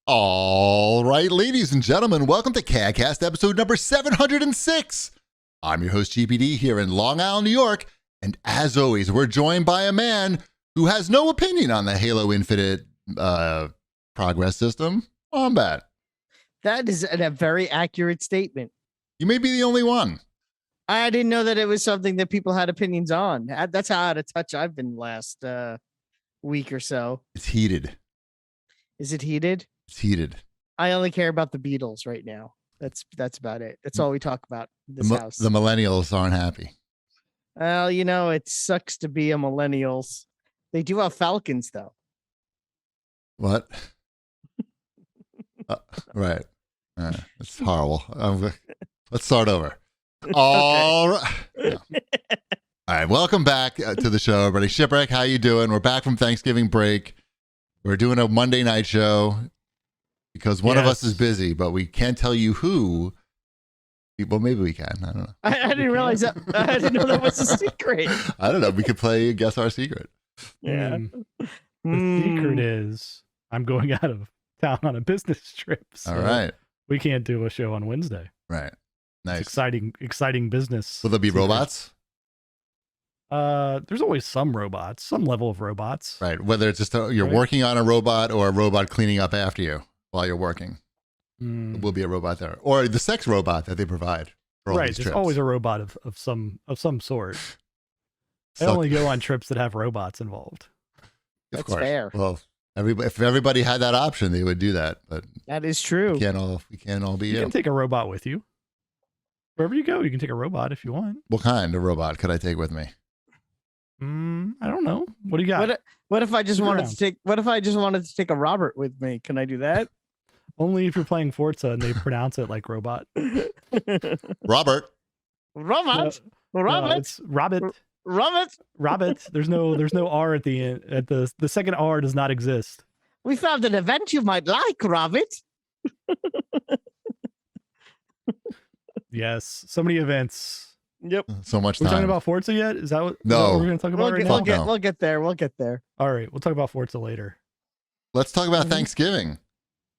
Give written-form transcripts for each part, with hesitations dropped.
All right, ladies and gentlemen, welcome to CAGcast episode number 706. I'm your host, GPD, here in Long Island, New York. And as always, we're joined by a man who has no opinion on the Halo Infinite progress system. Wombat. That is a very accurate statement. You may be the only one. I didn't know that it was something that people had opinions on. That's how out of touch I've been last week or so. It's heated. Is it heated? It's heated. I only care about the Beatles right now. That's about it. That's all we talk about in this house. The millennials aren't happy. Well, you know, it sucks to be a millennials. They do have Falcons, though. What? Right. It's horrible. Let's start over. All right. No. All right. Welcome back to the show, everybody. Shipwreck, how you doing? We're back from Thanksgiving break. We're doing a Monday night show because one of us is busy, but we can't tell you who. Well, maybe we can. I don't know. I didn't realize that. I didn't know that was a secret. I don't know. We could play Guess Our Secret. Yeah. The secret is I'm going out of town on a business trip. So All right. we can't do a show on Wednesday. Right. Nice. It's exciting business. Will there be robots? There's always some robots, some level of robots. Right. Whether it's just you're working on a robot or a robot cleaning up after you while you're working. There will be a robot there. Or the sex robot that they provide for all Right. these There's trips. always a robot of some sort. I only go on trips that have robots involved. Of That's course. fair. Well, if everybody had that option, they would do that. But That is true. we can't all be You can take a robot with you. Wherever you go, you can take a robot if you want. What kind of robot could I take with me? I don't know. What do you got? What if I just Look wanted around. to take? What if I just wanted to take a Robert with me? Can I do that? Only if you're playing Forza and they pronounce it like robot. Robert. Robert. No, Robert. it's Robert. Robert. Robert. There's no R at the end. At the second R does not exist. We found an event you might like, Robert. Yes, so many events. Yep. So much We're time. talking about Forza yet? Is that what No. we're going to talk about right now? No. We'll get there. We'll get there. All right, we'll talk about Forza later. Let's talk about Mhm. Thanksgiving.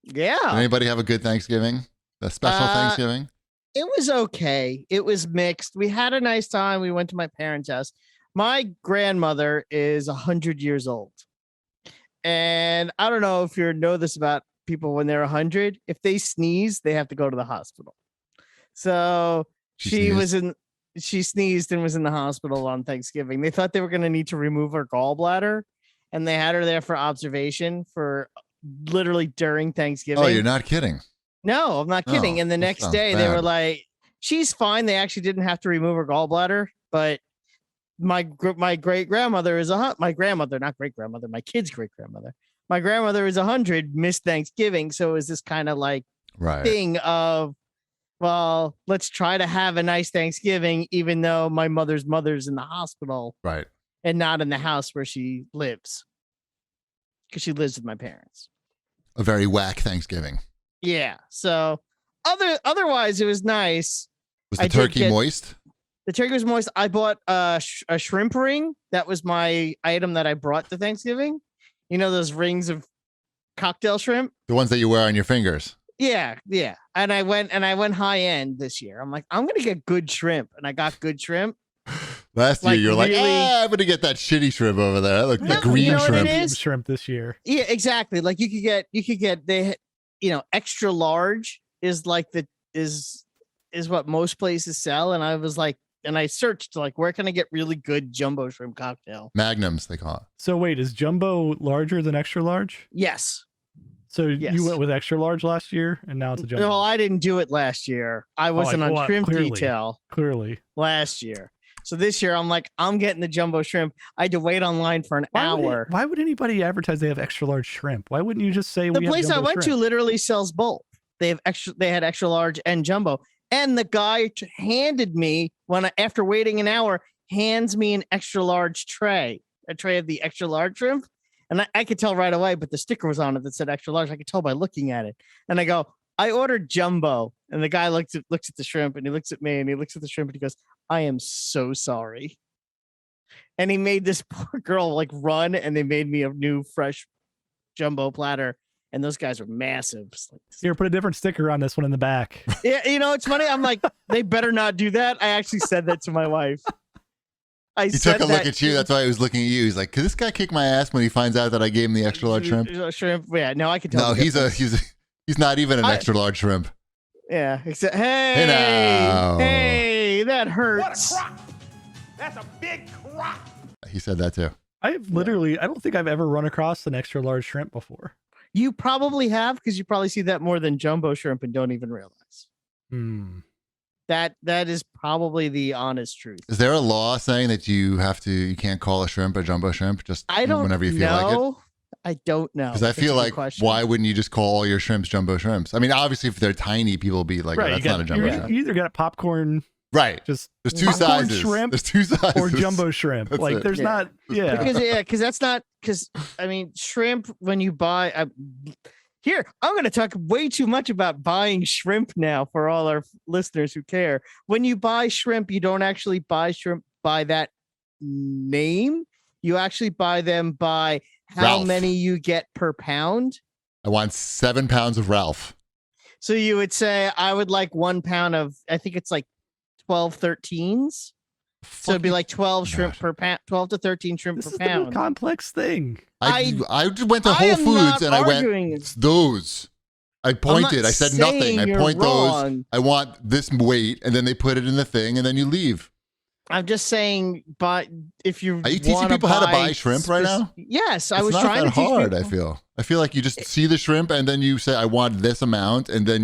Yeah. Did anybody have a good Thanksgiving? A special Thanksgiving? It was okay. It was mixed. We had a nice time. We went to my parents' house. My grandmother is 100 years old. And I don't know if you know this about people when they're 100. If they sneeze, they have to go to the hospital. So she sneezed and was in the hospital on Thanksgiving. They thought they were going to need to remove her gallbladder. And they had her there for observation for literally during Thanksgiving. Oh, you're not kidding. No, I'm not kidding. Oh, And the that next sounds day they were bad. like, she's fine. They actually didn't have to remove her gallbladder, but my great grandmother is my grandmother, not great grandmother, my kid's great grandmother. My grandmother is 100, missed Thanksgiving. So it was this kind of like Right. thing of, well, let's try to have a nice Thanksgiving, even though my mother's in the hospital Right. and not in the house where she lives, because she lives with my parents. A very whack Thanksgiving. Yeah. So otherwise, it was nice. Was I the did turkey get- moist? The turkey was moist. I bought a shrimp ring. That was my item that I brought to Thanksgiving. You know those rings of cocktail shrimp? The ones that you wear on your fingers. Yeah. And I went high end this year. I'm like, I'm gonna get good shrimp, and I got good shrimp. Last year, Like, you're like, really- I'm going to get that shitty shrimp over there. Look, No, the green you know what it shrimp. is? Shrimp this year. Yeah, exactly. Like you could get extra large is like is what most places sell, and I was like, and I searched like, where can I get really good jumbo shrimp cocktail? Magnums, they call it. So wait, is jumbo larger than extra large? Yes. So Yes. you went with extra large last year, and now it's a jumbo. No, I didn't do it last year. I wasn't on shrimp clearly. detail Clearly, last year. So this year, I'm like, I'm getting the jumbo shrimp. I had to wait online for an hour. Why would anybody advertise they have extra large shrimp? Why wouldn't you just say The we have place I jumbo went to shrimp? literally sells both. They had extra large and jumbo. And the guy handed me after waiting an hour, hands me an extra large tray, a tray of the extra large shrimp. And I could tell right away, but the sticker was on it that said extra large. I could tell by looking at it. And I go, I ordered jumbo. And the guy looks at the shrimp, and he looks at me, and he looks at the shrimp, and he goes, I am so sorry. And he made this poor girl like run, and they made me a new fresh jumbo platter. and those guys are massive. It's like, Here, put a different sticker on this one in the back. yeah, it's funny. I'm like, they better not do that. I actually said that to my wife. He took a look at you. That's why he was looking at you. He's like, could this guy kick my ass when he finds out that I gave him the extra large shrimp? Shrimp. Yeah, no, I can tell. No, he's not even an extra large shrimp. Yeah. Except, Hey, now. hey, that hurts. What a crop! That's a big crop. He said that too. I don't think I've ever run across an extra large shrimp before. You probably have, because you probably see that more than jumbo shrimp and don't even realize. That is probably the honest truth. Is there a law saying that you can't call a shrimp a jumbo shrimp just whenever you feel like it? I don't know. Because I feel like, why wouldn't you just call all your shrimps jumbo shrimps? I mean, obviously, if they're tiny, people will be like, right, oh, that's not a jumbo shrimp. You either got popcorn, right? Just there's two sizes. Shrimp, there's two sizes, or jumbo shrimp. That's like, it. there's not, yeah. Because that's not, because I mean, shrimp, when you buy, here, I'm going to talk way too much about buying shrimp now for all our listeners who care. When you buy shrimp, you don't actually buy shrimp by that name. You actually buy them by how Ralph. many you get per pound. I want 7 pounds of Ralph. So you would say, I would like 1 pound of, I think it's like 12 13s. So it'd be like 12 shrimp per pound, 12 to 13 shrimp This per is pound. the complex thing. I just went to Whole Foods and I went, it's those. I pointed. I said nothing. I point those. I want this weight, and then they put it in the thing, and then you leave. I'm just saying, but if you are you teaching people how to buy shrimp right now? Yes, I it's was not trying that to teach hard. people. I feel like you just see the shrimp, and then you say, "I want this amount," and then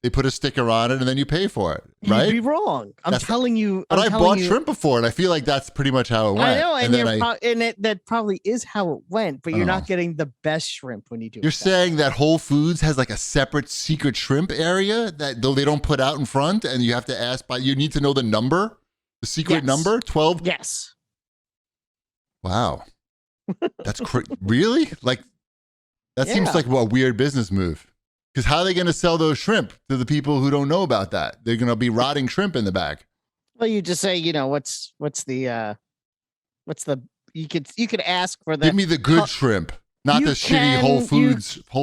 they put a sticker on it, and then you pay for it. Right? You'd be wrong. I'm telling you. But I bought shrimp before, and I feel like that's pretty much how it went. I know, and that probably is how it went. But you're not getting the best shrimp when you do. You're saying that Whole Foods has like a separate secret shrimp area that though they don't put out in front, and you have to ask you need to know the number, the secret number, 12. Yes. Wow, that's really like that seems like a weird business move. Because how are they going to sell those shrimp to the people who don't know about that? They're going to be rotting shrimp in the back. Well, you just say, what's the you could ask for the. Give me the good shrimp, not the shitty Whole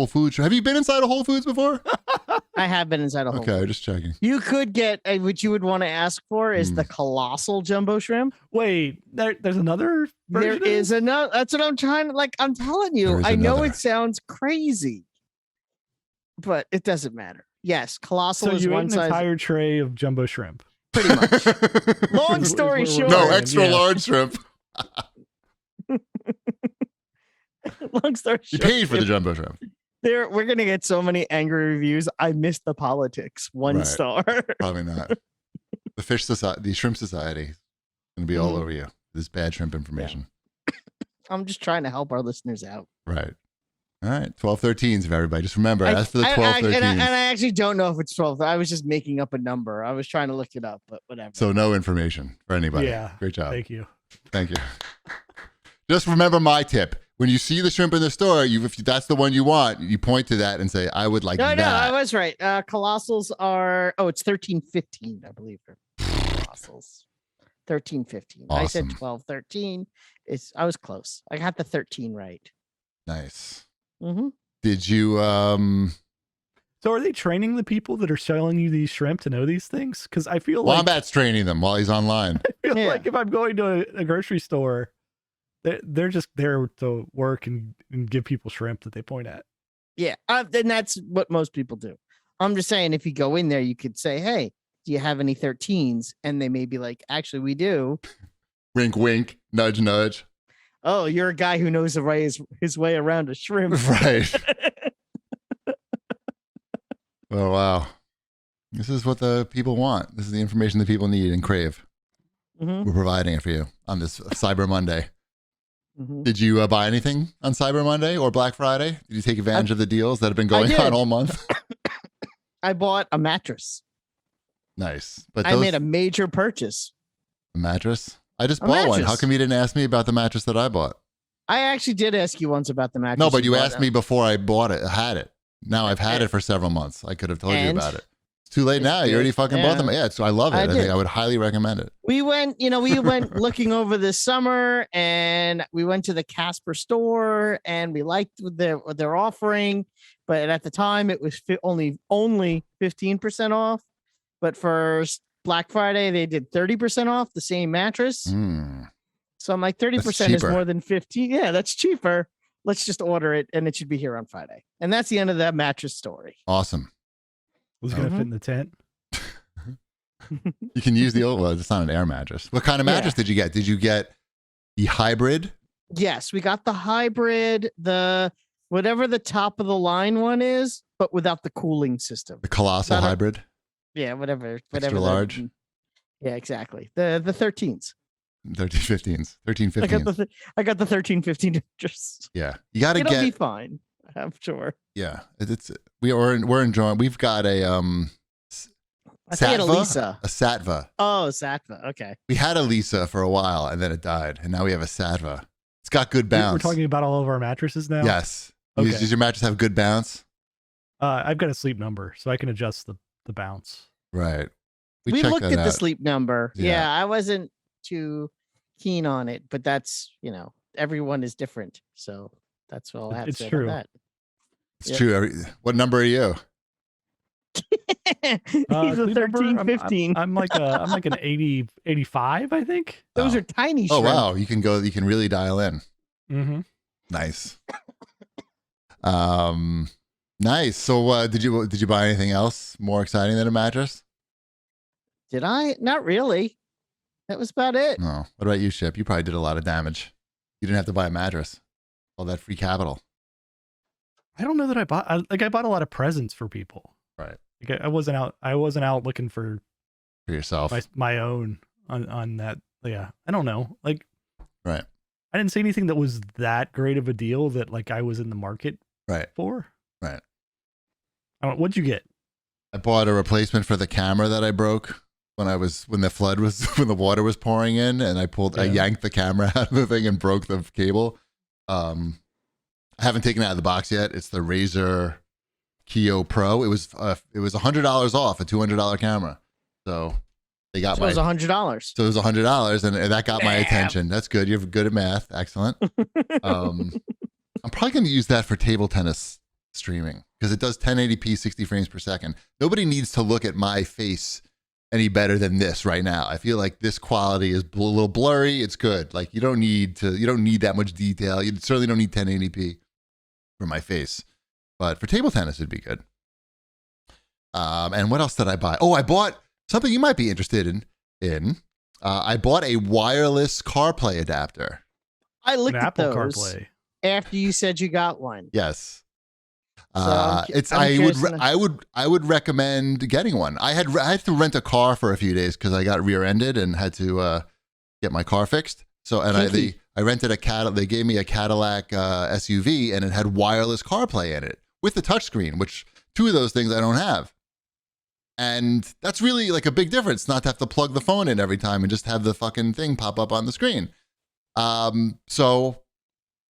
Foods. Have you been inside a Whole Foods before? I have been inside a Whole Foods. Okay, just checking. You could get what you would want to ask for is the colossal jumbo shrimp. Wait, there's another version? There is another. That's what I'm trying to I'm telling you. I know it sounds crazy, but it doesn't matter. Yes, colossal is one size. So you ate an entire tray of jumbo shrimp. Pretty much. Long story short. No, extra large shrimp. Long story short. You paid for the jumbo shrimp. We're going to get so many angry reviews. I missed the politics. 1 star. Probably not. The fish society, the shrimp society is going to be all over you. This bad shrimp information. Yeah. I'm just trying to help our listeners out. Right. All right, 12-13s of everybody. Just remember, ask for the 12-13s. And I actually don't know if it's 12. I was just making up a number. I was trying to look it up, but whatever. So no information for anybody. Yeah. Great job. Thank you. Thank you. Just remember my tip. When you see the shrimp in the store, if that's the one you want, you point to that and say, I would like that. No, I was right. Colossals are, it's 13-15, I believe. Colossals. 13-15. Awesome. I said 12-13. I was close. I got the 13 right. Nice. Mm-hmm. Did you So are they training the people that are selling you these shrimp to know these things? Because I feel like Wombat's training them while he's online. I feel like if I'm going to a grocery store, they're just there to work and give people shrimp that they point at. Yeah, and that's what most people do. I'm just saying, if you go in there, you could say, "Hey, do you have any 13s?" And they may be like, "Actually, we do." Wink, wink, nudge, nudge. Oh, you're a guy who knows his way around a shrimp. Right. Oh, wow. This is what the people want. This is the information that people need and crave. Mm-hmm. We're providing it for you on this Cyber Monday. Mm-hmm. Did you buy anything on Cyber Monday or Black Friday? Did you take advantage of the deals that have been going on all month? I bought a mattress. Nice. But I made a major purchase. A mattress? I just bought one. How come you didn't ask me about the mattress that I bought? I actually did ask you once about the mattress. No, but you asked me before I bought it. I had it. Now I've had it for several months. I could have told you about it. too late It's now. You good. already fucking bought them. Yeah. Yeah, so I love it. I I think did. I would highly recommend it. We went looking over this summer, and we went to the Casper store, and we liked what they're offering, but at the time it was only 15% off. But for Black Friday, they did 30% off the same mattress. So I'm like, 30% is more than 15. Yeah, that's cheaper. Let's just order it, and it should be here on Friday. And that's the end of that mattress story. Awesome. Was going to fit in the tent. You can use the old, well, it's not an air mattress. What kind of mattress did you get? Did you get the hybrid? Yes, we got the hybrid, the whatever the top of the line one is, but without the cooling system. The colossal hybrid? Yeah, whatever. Extra large? Yeah, exactly. The 13s. 1315s. 1315s. I got the 1315 mattress. Yeah. You got to It'll be fine. I'm sure. Yeah. We're enjoying. We've got a I think it had a Satva. A Satva. Oh, Satva. Okay. We had a Lisa for a while and then it died. And now we have a Satva. It's got good bounce. We're talking about all of our mattresses now? Yes. Okay. Does your mattress have good bounce? I've got a sleep number, so I can adjust the bounce. Right. We checked looked that at the out. sleep number. Yeah. Yeah, I wasn't too keen on it, but that's, everyone is different. So that's all I have to say true. about It's true. What number are you? that. He's a Sleep number, 13, 15. I'm like an 80, 85, I think. Those are tiny Oh, shrimp. wow. You can really dial in. Mm-hmm. Nice. Nice. So did you buy anything else more exciting than a mattress? Did I? Not really. That was about it. No. What about you, Ship? You probably did a lot of damage. You didn't have to buy a mattress. All that free capital. I don't know that I bought. I bought a lot of presents for people. Right. Like I wasn't out looking for yourself. my own on that. Yeah. I don't know. Like. Right. I didn't see anything that was that great of a deal that like I was in the market. Right. For. Right. What'd you get? I bought a replacement for the camera that I broke when the water was pouring in, and I yanked the camera out of the thing and broke the cable. I haven't taken it out of the box yet. It's the Razer Keo Pro. It was $100 off a $200 camera. So they got it was $100. So it was $100, and that got my attention. That's good. You're good at math. Excellent. I'm probably going to use that for table tennis streaming because it does 1080p 60 frames per second. Nobody needs to look at my face any better than this right now. I feel like this quality is a little blurry. It's good. Like you don't need that much detail. You certainly don't need 1080p for my face, but for table tennis it'd be good. And what else did I buy? Oh, I bought something you might be interested in. I bought a wireless CarPlay adapter. I looked at Apple those CarPlay. after you said you got one. Yes. So I would recommend getting one. I had to rent a car for a few days because I got rear-ended and had to get my car fixed. So I rented a Cadillac. They gave me a Cadillac SUV and it had wireless CarPlay in it with the touchscreen, which two of those things I don't have. And that's really like a big difference, not to have to plug the phone in every time and just have the fucking thing pop up on the screen. So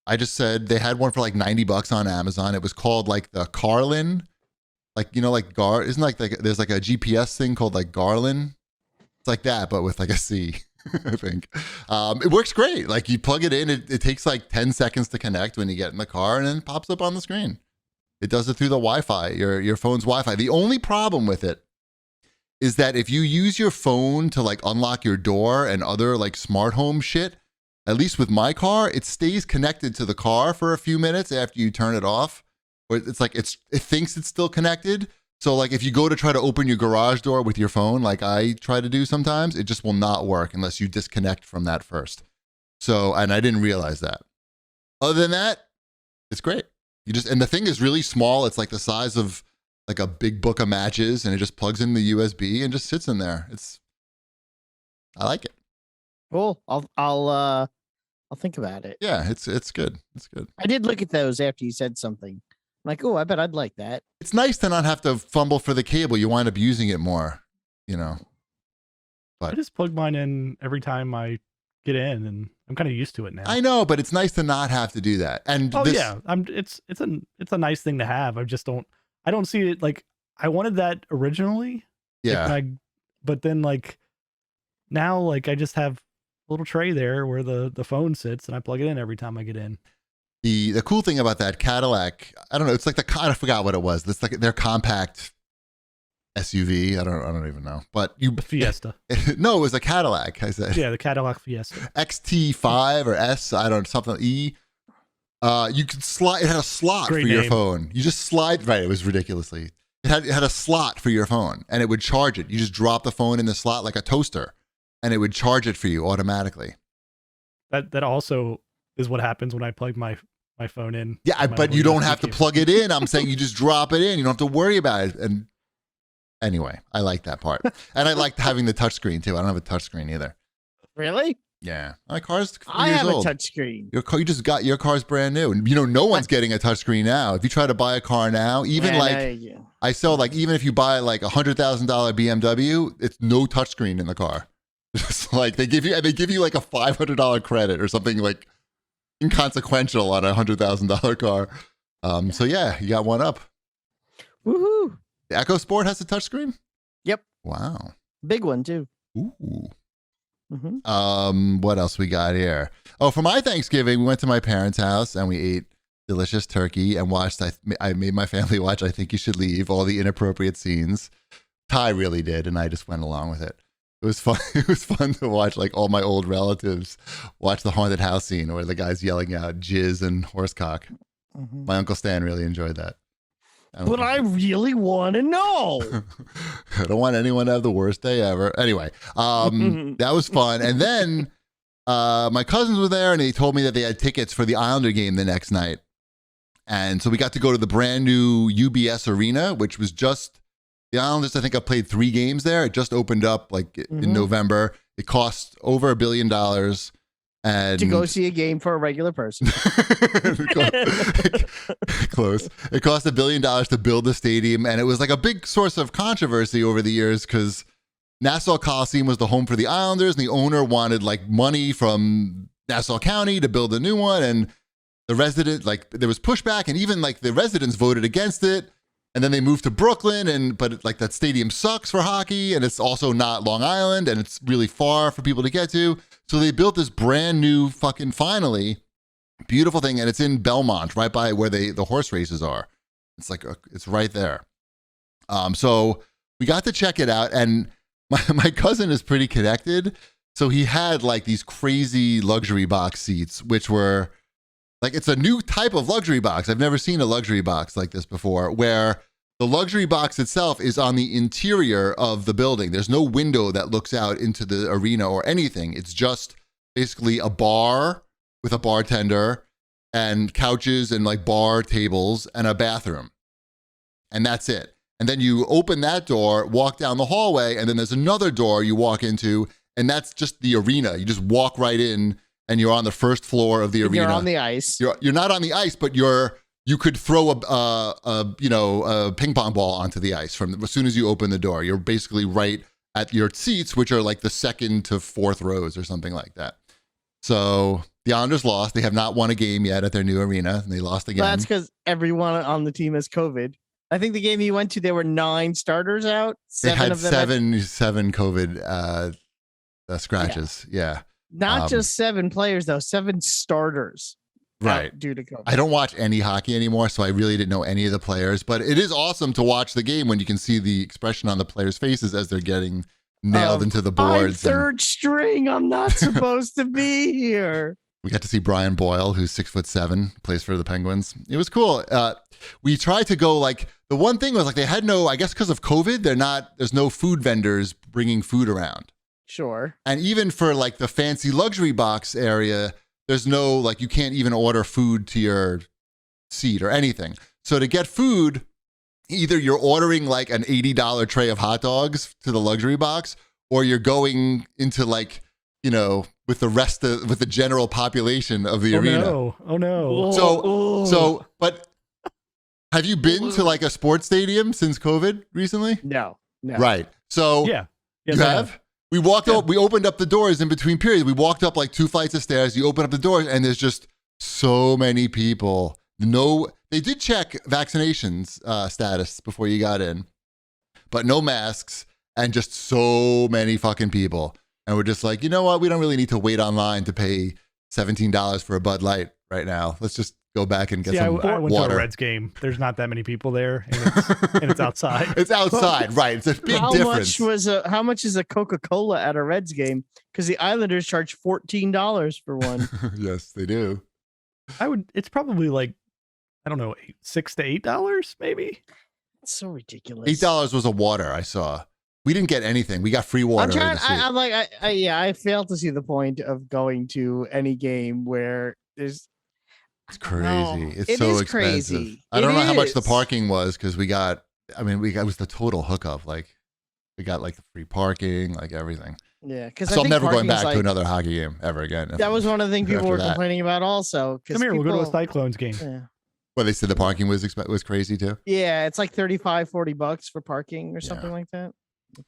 I just said they had one for like $90 on Amazon. It was called like the Carlin, isn't like there's like a GPS thing called like Garlin. It's like that, but with like a C, I think. It works great. Like you plug it in, it takes like 10 seconds to connect when you get in the car and then it pops up on the screen. It does it through the Wi-Fi, your phone's Wi-Fi. The only problem with it is that if you use your phone to like unlock your door and other like smart home shit, at least with my car, it stays connected to the car for a few minutes after you turn it off. Or it's like it thinks it's still connected. So like if you go to try to open your garage door with your phone, like I try to do sometimes, it just will not work unless you disconnect from that first. So, and I didn't realize that. Other than that, it's great. And the thing is really small. It's like the size of like a big book of matches, and it just plugs in the USB and just sits in there. I like it. Cool. I'll think about it. Yeah, it's good. It's good. I did look at those after you said something. I'm like, oh, I bet I'd like that. It's nice to not have to fumble for the cable. You wind up using it more, But I just plug mine in every time I get in, and I'm kind of used to it now. I know, but it's nice to not have to do that. And it's a nice thing to have. I don't see it like I wanted that originally, Yeah. But then like now, like I just have a little tray there where the phone sits, and I plug it in every time I get in. The cool thing about that Cadillac, I don't know, it's like I forgot what it was. It's like their compact SUV. I don't even know. But The Fiesta. no, it was a Cadillac. I said Yeah, the Cadillac Fiesta. XT5 or S, I don't know, something E. You could slide. It had a slot Great for your name. phone. You just slide. Right. It was ridiculously. It had a slot for your phone, and it would charge it. You just drop the phone in the slot like a toaster, and it would charge it for you automatically. That also is what happens when I plug my phone in. Yeah, my but you little don't USB have to cable. plug it in. I'm saying you just drop it in. You don't have to worry about it. And anyway, I like that part, and I liked having the touchscreen too. I don't have a touchscreen either. Really? Yeah, my car's 3 I years have old. a touchscreen. You just got your car's brand new, and no one's getting a touchscreen now. If you try to buy a car now, even I sell like even if you buy like $100,000 BMW, it's no touchscreen in the car. Just like they give you like a $500 credit or something like inconsequential on a $100,000 car. So yeah, you got one up. Woohoo! The EcoSport has a touchscreen. Yep. Wow. Big one too. Ooh. Mm-hmm. What else we got here? Oh, for my Thanksgiving, we went to my parents' house and we ate delicious turkey and watched. I made my family watch I Think You Should Leave, all the inappropriate scenes. Ty really did, and I just went along with it. It was fun. It was fun to watch like all my old relatives watch the haunted house scene where the guy's yelling out jizz and horsecock. Mm-hmm. My Uncle Stan really enjoyed that. But I really want to know. I don't want anyone to have the worst day ever. Anyway, that was fun. And then my cousins were there and they told me that they had tickets for the Islander game the next night. And so we got to go to the brand new UBS Arena, which was just, the Islanders, I think, have played 3 games there. It just opened up like in November. It cost over $1 billion. And to go see a game for a regular person. Close. It cost $1 billion to build the stadium, and it was like a big source of controversy over the years because Nassau Coliseum was the home for the Islanders, and the owner wanted like money from Nassau County to build a new one, and the resident, like there was pushback, and even like the residents voted against it. And then they moved to Brooklyn, but like that stadium sucks for hockey, and it's also not Long Island, and it's really far for people to get to. So they built this brand new fucking, finally, beautiful thing, and it's in Belmont, right by where the horse races are. It's like it's right there. So we got to check it out, and my cousin is pretty connected, so he had like these crazy luxury box seats, which were like, it's a new type of luxury box. I've never seen a luxury box like this before, where the luxury box itself is on the interior of the building. There's no window that looks out into the arena or anything. It's just basically a bar with a bartender and couches and like bar tables and a bathroom. And that's it. And then you open that door, walk down the hallway, and then there's another door you walk into, and that's just the arena. You just walk right in. And you're on the first floor of the arena. You're on the ice. You're not on the ice, but you could throw a ping pong ball onto the ice as soon as you open the door. You're basically right at your seats, which are like the 2nd to 4th rows or something like that. So the Islanders lost. They have not won a game yet at their new arena, and they lost again. That's because everyone on the team has COVID. I think the game you went to, there were 9 starters out. They had of them seven COVID scratches. Yeah. Not just 7 players, though, 7 starters. Right. Due to COVID. I don't watch any hockey anymore, so I really didn't know any of the players. But it is awesome to watch the game when you can see the expression on the players' faces as they're getting nailed into the boards. I'm 3rd string. I'm not supposed to be here. We got to see Brian Boyle, who's 6'7", plays for the Penguins. It was cool. We tried to go like, the one thing was like they had no, I guess because of COVID, there's no food vendors bringing food around. Sure. And even for like the fancy luxury box area, there's no, like, you can't even order food to your seat or anything. So to get food, either you're ordering like an $80 tray of hot dogs to the luxury box, or you're going into like, with the general population of the arena. Oh no. So, but have you been to like a sports stadium since COVID recently? No. Right. So Yeah. Yes, you have? We walked up, we opened up the doors in between periods. We walked up like 2 flights of stairs. You open up the doors and there's just so many people. They did check vaccinations status before you got in, but no masks. and just so many fucking people. And we're just like, you know what? We don't really need to wait online to pay $17 for a Bud Light right now. Let's just go back and get some I went water. to a Reds game. There's not that many people there, and it's outside. It's outside, right? It's a big difference. How much is a Coca-Cola at a Reds game? Because the Islanders charge $14 for one. Yes, they do. It's probably like, I don't know, $6 to $8 maybe. It's so ridiculous. $8 was a water I saw. We didn't get anything. We got free water. I fail to see the point of going to any game where there's. It's crazy. It's it so is expensive. crazy. I don't know how much the is. parking was because it was the total hookup. Like we got like the free parking, like everything. Yeah, because So I'm never going back to another hockey game ever again. That was one of the things people were complaining about also. Come here, we'll go to a Cyclones game. Yeah. Well, they said the parking was crazy too. Yeah, it's like $35-$40 for parking or something like that.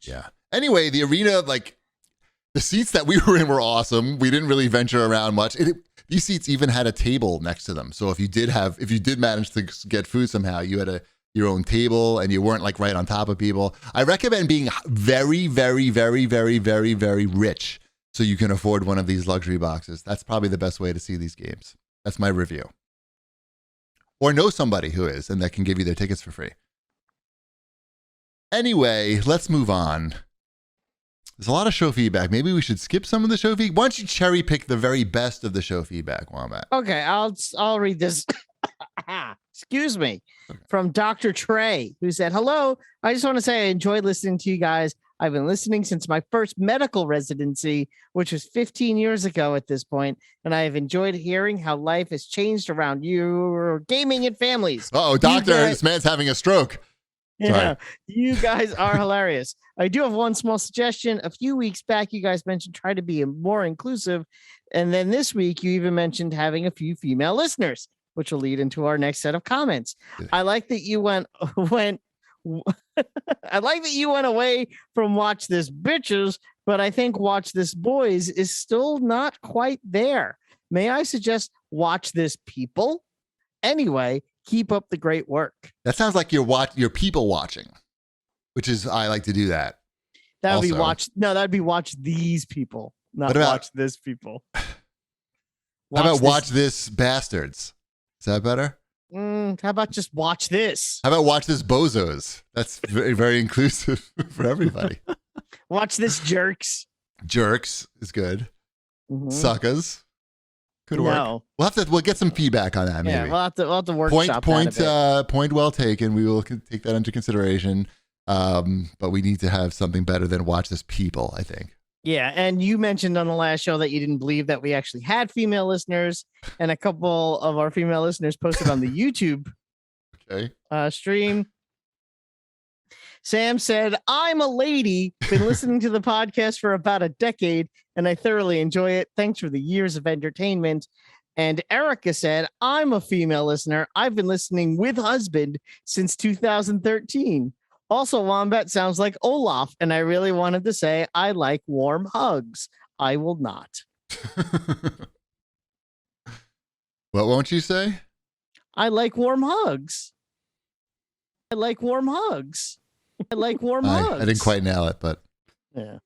Yeah. Anyway, the arena, like the seats that we were in were awesome. We didn't really venture around much. These seats even had a table next to them. So if you did manage to get food somehow, you had your own table and you weren't like right on top of people. I recommend being very, very, very, very, very, very rich so you can afford one of these luxury boxes. That's probably the best way to see these games. That's my review. Or know somebody who is and that can give you their tickets for free. Anyway, let's move on. There's a lot of show feedback. Maybe we should skip some of the show feedback. Why don't you cherry pick the very best of the show feedback, Wombat? Okay, I'll read this. Excuse me. Okay. From Dr. Trey, who said, "Hello, I just want to say I enjoyed listening to you guys. I've been listening since my first medical residency, which was 15 years ago at this point, and I have enjoyed hearing how life has changed around your gaming and families." Uh-oh, doctor, this man's having a stroke. Yeah, Sorry. you guys are hilarious. I do have one small suggestion. A few weeks back, you guys mentioned try to be more inclusive. And then this week, you even mentioned having a few female listeners, which will lead into our next set of comments. I like that you went I like that you went away from Watch This Bitches, but I think Watch This Boys is still not quite there. May I suggest Watch This People? Anyway, keep up the great work. That sounds like you're people watching, which is, I like to do that. That would be that'd be Watch These People, not Watch This People. How about Watch This Bastards? Is that better? How about just Watch This? How about Watch This Bozos? That's very, very inclusive for everybody. Watch This Jerks. Jerks is good. Mm-hmm. Suckers. Could work. We'll get some feedback on that. Maybe. Yeah, we'll have to workshop point well taken. We will take that into consideration. But we need to have something better than Watch This People, I think. Yeah, and you mentioned on the last show that you didn't believe that we actually had female listeners, and a couple of our female listeners posted on the YouTube stream. Sam said, "I'm a lady, been listening to the podcast for about a decade, and I thoroughly enjoy it. Thanks for the years of entertainment." And Erica said, "I'm a female listener. I've been listening with husband since 2013. Also, Wombat sounds like Olaf, and I really wanted to say I like warm hugs. I will not." What won't you say? I like warm hugs. I like warm hugs. I like warm hugs. I didn't quite nail it, but yeah.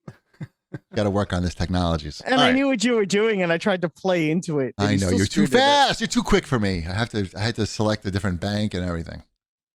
Got to work on this technologies. And I knew what you were doing, and I tried to play into it. I know you're too fast. You're too quick for me. I had to select a different bank and everything.